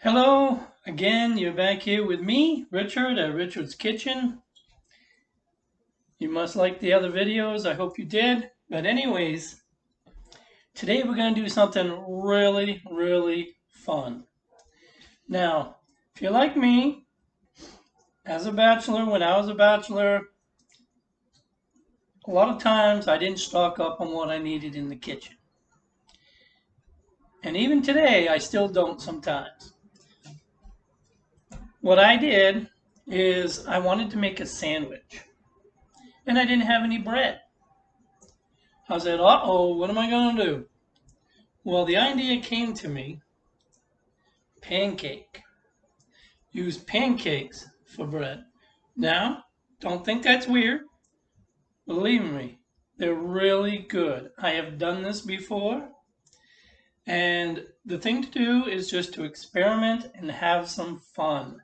Hello again, you're back here with me, Richard, at Richard's Kitchen. You must like the other videos, I hope you did. But anyways, today we're going to do something really fun. Now, if you're like me, as a bachelor, when I was a bachelor, a lot of times I didn't stock up on what I needed in the kitchen. And even today, I still don't sometimes. What I did is I wanted to make a sandwich, and I didn't have any bread. I said, uh-oh, what am I going to do? Well, the idea came to me, pancake. Use pancakes for bread. Now, don't think that's weird. Believe me, they're really good. I have done this before. And the thing to do is just to experiment and have some fun.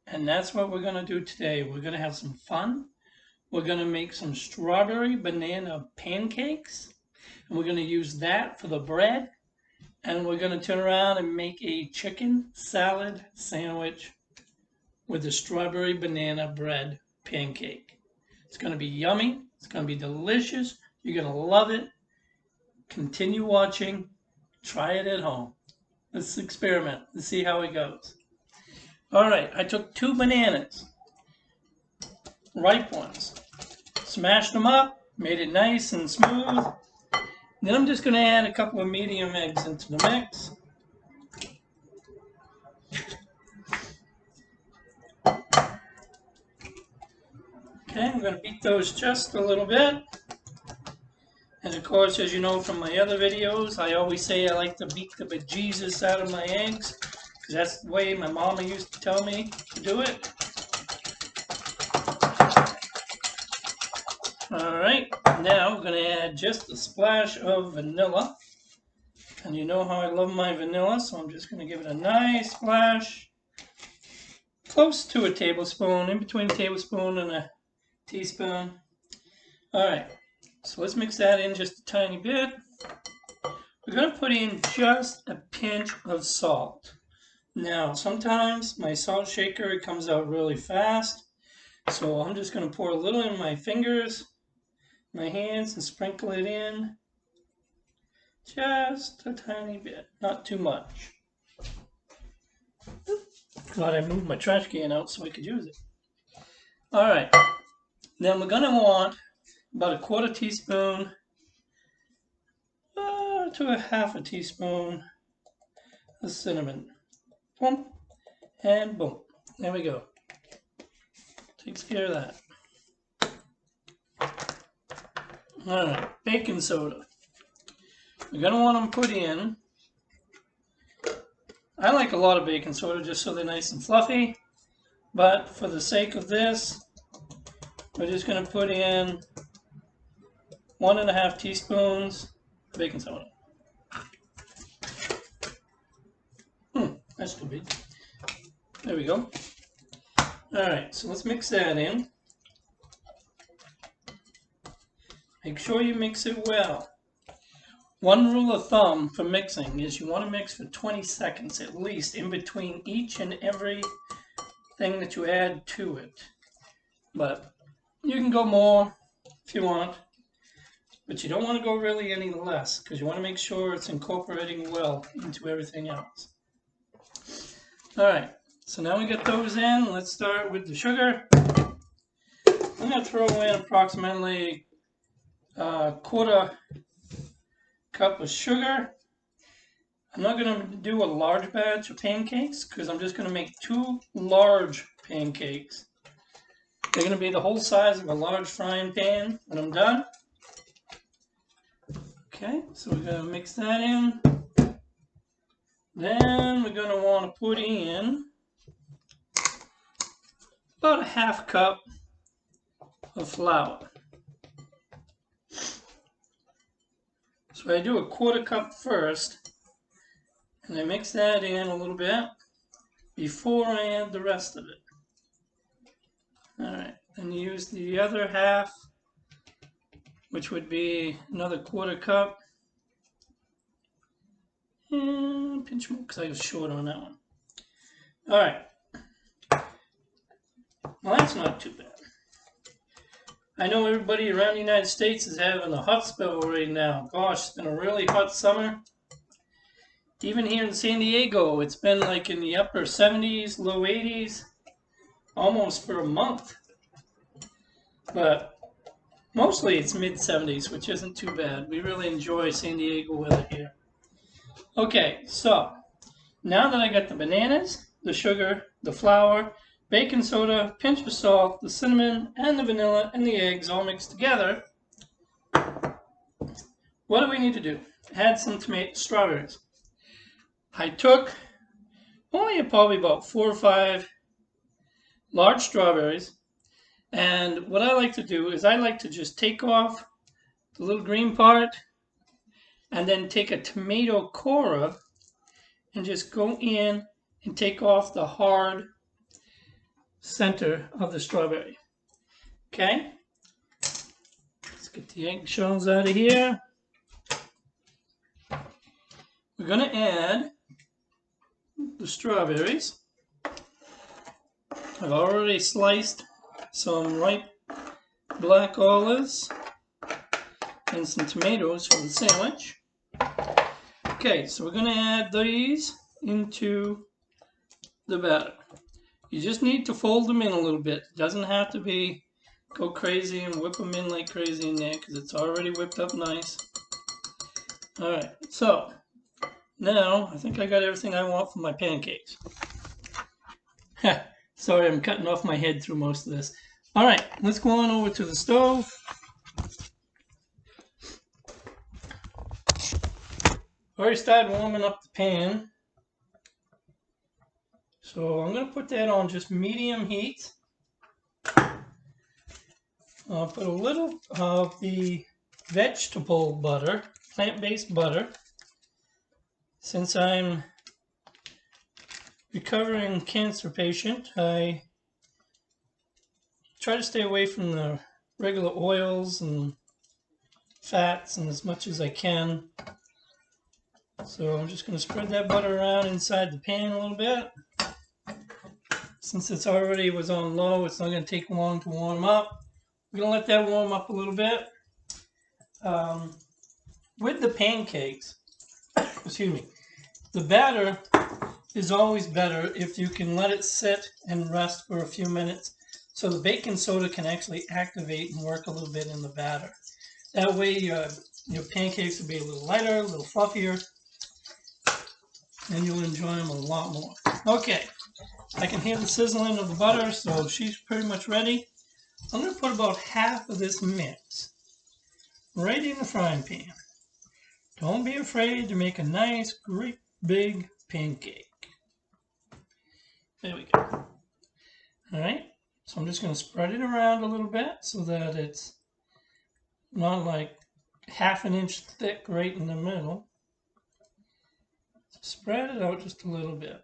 And that's what we're going to do today. We're going to have some fun. We're going to make some strawberry banana pancakes. And we're going to use that for the bread. And we're going to turn around and make a chicken salad sandwich with a strawberry banana bread pancake. It's going to be yummy. It's going to be delicious. You're going to love it. Continue watching. Try it at home. Let's experiment. Let's see how it goes. All right, I took 2 bananas, ripe ones, smashed them up, made it nice and smooth. Then I'm just going to add a couple of medium eggs into the mix. Okay, I'm going to beat those just a little bit. And of course, as you know from my other videos, I always say I like to beat the bejesus out of my eggs, because that's the way my mama used to tell me to do it. Alright, now I'm going to add just a splash of vanilla. And you know how I love my vanilla, so I'm just going to give it a nice splash. Close to a tablespoon, in between a tablespoon and a teaspoon. Alright, so let's mix that in just a tiny bit. We're going to put in just a pinch of salt. Now, sometimes my salt shaker, it comes out really fast. So I'm just going to pour a little in my fingers, my hands, and sprinkle it in. Just a tiny bit, not too much. Glad I moved my trash can out so I could use it. Alright, then we're going to want about a quarter teaspoon to a half a teaspoon of cinnamon. Boom, and boom. There we go. Takes care of that. Alright, baking soda. We're going to want to put in, I like a lot of baking soda just so they're nice and fluffy, but for the sake of this, we're just going to put in 1.5 teaspoons of baking soda. That's too big. There we go. Alright, so let's mix that in. Make sure you mix it well. One rule of thumb for mixing is you want to mix for 20 seconds at least in between each and every thing that you add to it. But you can go more if you want, but you don't want to go really any less because you want to make sure it's incorporating well into everything else. Alright, so now we get those in. Let's start with the sugar. I'm going to throw in approximately a quarter cup of sugar. I'm not going to do a large batch of pancakes because I'm just going to make 2 large pancakes. They're going to be the whole size of a large frying pan when I'm done. Okay, so we're going to mix that in. Then we're going to want to put in about a half cup of flour. So I do a quarter cup first, and I mix that in a little bit before I add the rest of it. Alright, and use the other half, which would be another quarter cup. And pinch more because I was short on that one. All right. Well, that's not too bad. I know everybody around the United States is having a hot spell right now. Gosh, it's been a really hot summer. Even here in San Diego, it's been like in the upper 70s, low 80s, almost for a month. But mostly it's mid 70s, which isn't too bad. We really enjoy San Diego weather here. Okay, so now that I got the bananas, the sugar, the flour, baking soda, pinch of salt, the cinnamon, and the vanilla, and the eggs all mixed together, what do we need to do? Add some strawberries. I took only probably about 4 or 5 large strawberries, and what I like to do is I like to just take off the little green part and then take a tomato core and just go in and take off the hard center of the strawberry. Okay? Let's get the eggshells out of here. We're going to add the strawberries. I've already sliced some ripe black olives and some tomatoes for the sandwich. Okay, so we're going to add these into the batter. You just need to fold them in a little bit. It doesn't have to be go crazy and whip them in like crazy in there because it's already whipped up nice. Alright, so now I think I got everything I want for my pancakes. Sorry, I'm cutting off my head through most of this. Alright, let's go on over to the stove. Already started warming up the pan. So I'm going to put that on just medium heat. I'll put a little of the vegetable butter, plant-based butter. Since I'm recovering cancer patient, I try to stay away from the regular oils and fats and as much as I can. So I'm just going to spread that butter around inside the pan a little bit. Since it's already was on low, it's not going to take long to warm up. We're going to let that warm up a little bit. With the pancakes, excuse me, the batter is always better if you can let it sit and rest for a few minutes so the baking soda can actually activate and work a little bit in the batter. That way your pancakes will be a little lighter, a little fluffier, and you'll enjoy them a lot more. Okay, I can hear the sizzling of the butter, so she's pretty much ready. I'm going to put about half of this mix right in the frying pan. Don't be afraid to make a nice, great, big pancake. There we go. Alright, so I'm just going to spread it around a little bit so that it's not like ½ an inch thick right in the middle. Spread it out just a little bit.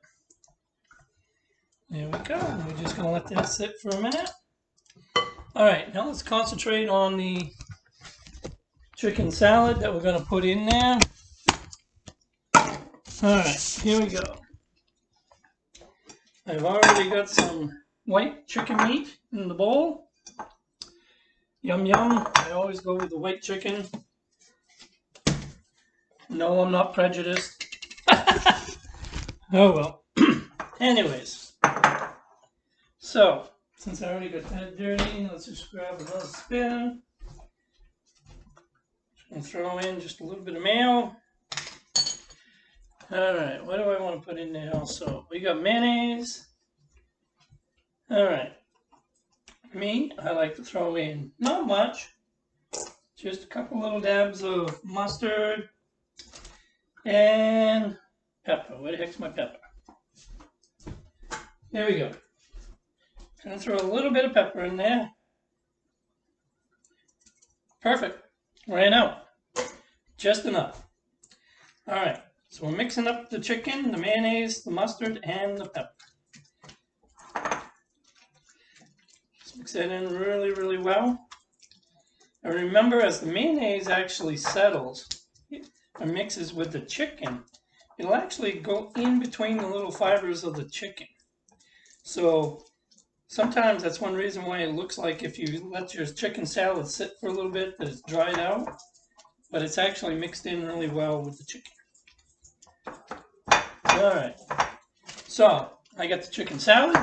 There we go. We're just going to let that sit for a minute. Alright, now let's concentrate on the chicken salad that we're going to put in there. Alright, here we go. I've already got some white chicken meat in the bowl. Yum yum. I always go with the white chicken. No, I'm not prejudiced. Oh well. Anyways. So, since I already got that dirty, let's just grab another spoon. And throw in just a little bit of mayo. Alright, what do I want to put in there also? We got mayonnaise. Alright. Me, I like to throw in not much. Just a couple little dabs of mustard. And pepper. Where the heck's my pepper? There we go. Gonna throw a little bit of pepper in there. Perfect. Ran out. Just enough. Alright, so we're mixing up the chicken, the mayonnaise, the mustard, and the pepper. Just mix that in really, really well. And remember, as the mayonnaise actually settles and mixes with the chicken, it'll actually go in between the little fibers of the chicken. So sometimes that's one reason why it looks like if you let your chicken salad sit for a little bit that it's dried out, but it's actually mixed in really well with the chicken. All right, so I got the chicken salad.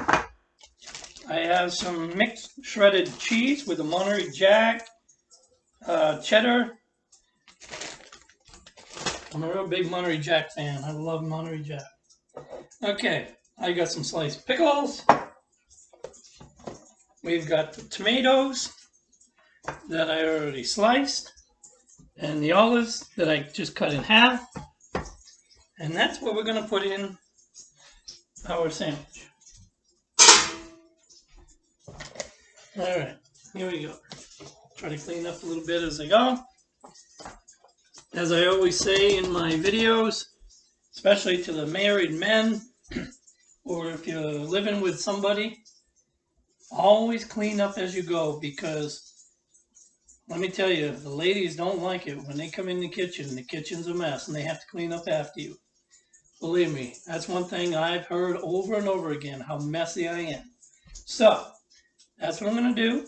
I have some mixed shredded cheese with a Monterey Jack, cheddar. I'm a real big Monterey Jack fan. I love Monterey Jack. Okay, I got some sliced pickles. We've got the tomatoes that I already sliced, and the olives that I just cut in half. And that's what we're going to put in our sandwich. All right, here we go. Try to clean up a little bit as I go. As I always say in my videos, especially to the married men, or if you're living with somebody, always clean up as you go, because let me tell you, the ladies don't like it when they come in the kitchen's a mess and they have to clean up after you. Believe me, that's one thing I've heard over and over again, how messy I am. So, that's what I'm going to do.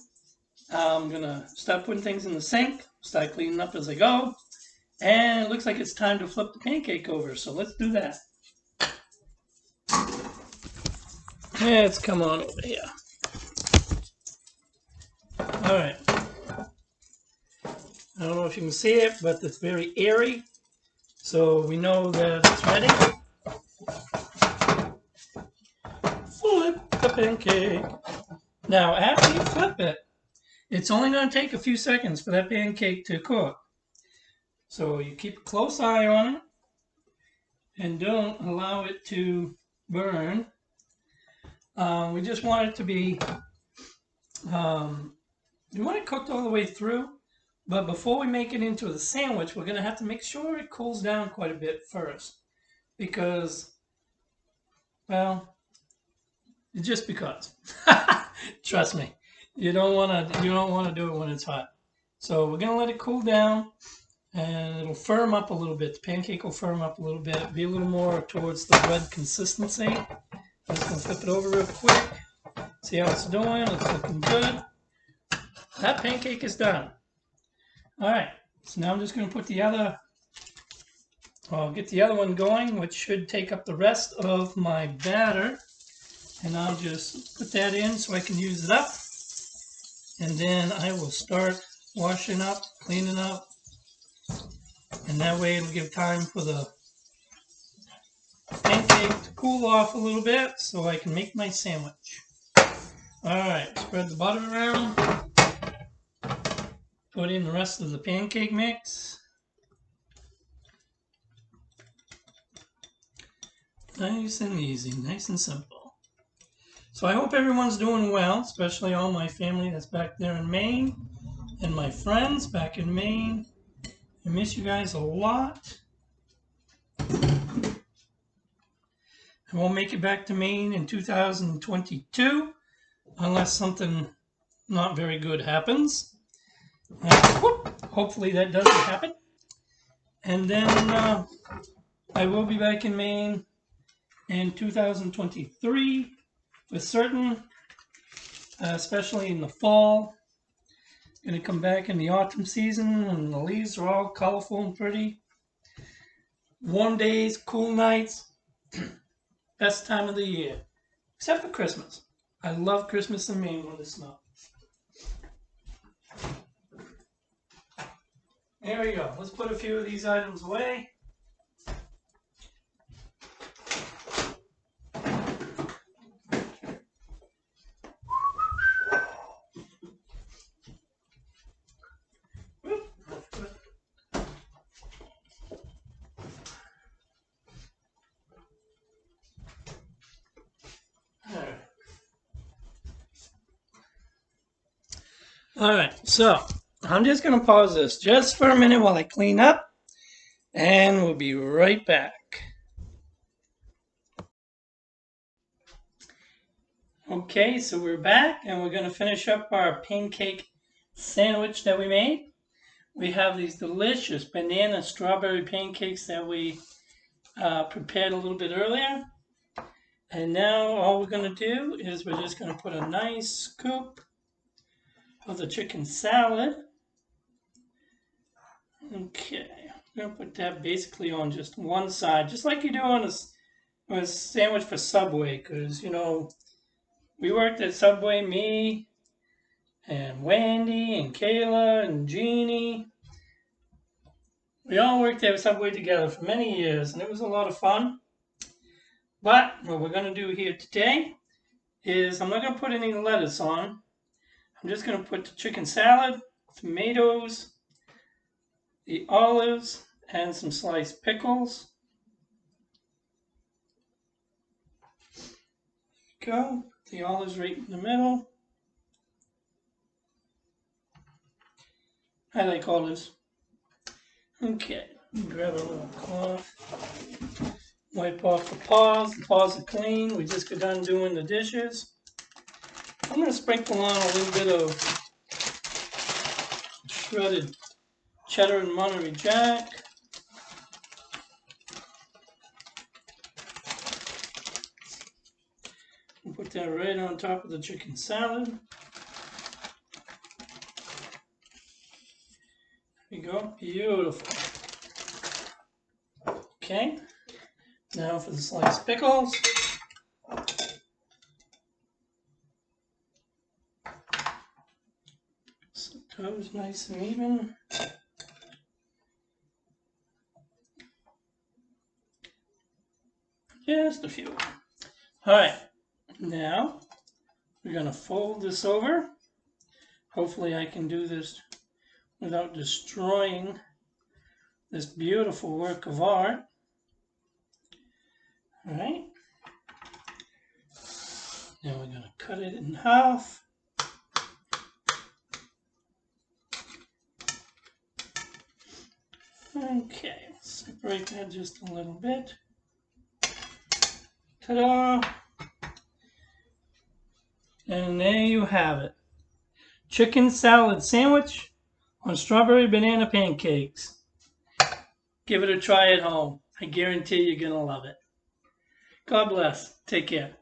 I'm going to start putting things in the sink, start cleaning up as I go, and it looks like it's time to flip the pancake over, so let's do that. Let's come on over here. All right. I don't know if you can see it, but it's very airy, so we know that it's ready. Flip the pancake. Now, after you flip it, it's only going to take a few seconds for that pancake to cook. So you keep a close eye on it and don't allow it to burn. We just want it to be, we want it cooked all the way through, but before we make it into the sandwich, we're going to have to make sure it cools down quite a bit first, because, well, just because. Trust me, you don't want to do it when it's hot. So we're going to let it cool down, and it'll firm up a little bit. The pancake will firm up a little bit, be a little more towards the bread consistency. I'm just going to flip it over real quick. See how it's doing? It's looking good. That pancake is done. All right, so now I'm just going to put the other, I'll get the other one going, which should take up the rest of my batter. And I'll just put that in so I can use it up. And then I will start washing up, cleaning up. And that way it'll give time for the pancake to cool off a little bit so I can make my sandwich. Alright, spread the butter around. Put in the rest of the pancake mix. Nice and easy, nice and simple. So I hope everyone's doing well, especially all my family that's back there in Maine, and my friends back in Maine. I miss you guys a lot. I won't make it back to Maine in 2022 unless something not very good happens. Hopefully that doesn't happen. And then I will be back in Maine in 2023 for certain, especially in the fall. Going to come back in the autumn season when the leaves are all colorful and pretty. Warm days, cool nights, best time of the year, except for Christmas. I love Christmas in Maine when it's snow. There we go. Let's put a few of these items away. Alright, so I'm just going to pause this just for a minute while I clean up, and we'll be right back. Okay, so we're back, and we're going to finish up our pancake sandwich that we made. We have these delicious banana strawberry pancakes that we prepared a little bit earlier. And now all we're going to do is we're just going to put a nice scoop of the chicken salad. Okay, I'm going to put that basically on just one side, just like you do on a sandwich for Subway, because, you know, we worked at Subway, me and Wendy and Kayla and Jeannie. We all worked at Subway together for many years, and it was a lot of fun. But what we're going to do here today is I'm not going to put any lettuce on. I'm just going to put the chicken salad, tomatoes, the olives, and some sliced pickles. There we go. The olives right in the middle. I like olives. Okay, grab a little cloth. Wipe off the paws. The paws are clean. We just got done doing the dishes. I'm going to sprinkle on a little bit of shredded cheddar and Monterey Jack. We'll put that right on top of the chicken salad. There you go. Beautiful. Okay. Now for the sliced pickles. So toast nice and even. Just a few. Alright, now we're going to fold this over. Hopefully I can do this without destroying this beautiful work of art. Alright, now we're going to cut it in half. Okay, separate that just a little bit. Ta-da! And there you have it. Chicken salad sandwich on strawberry banana pancakes. Give it a try at home. I guarantee you're going to love it. God bless. Take care.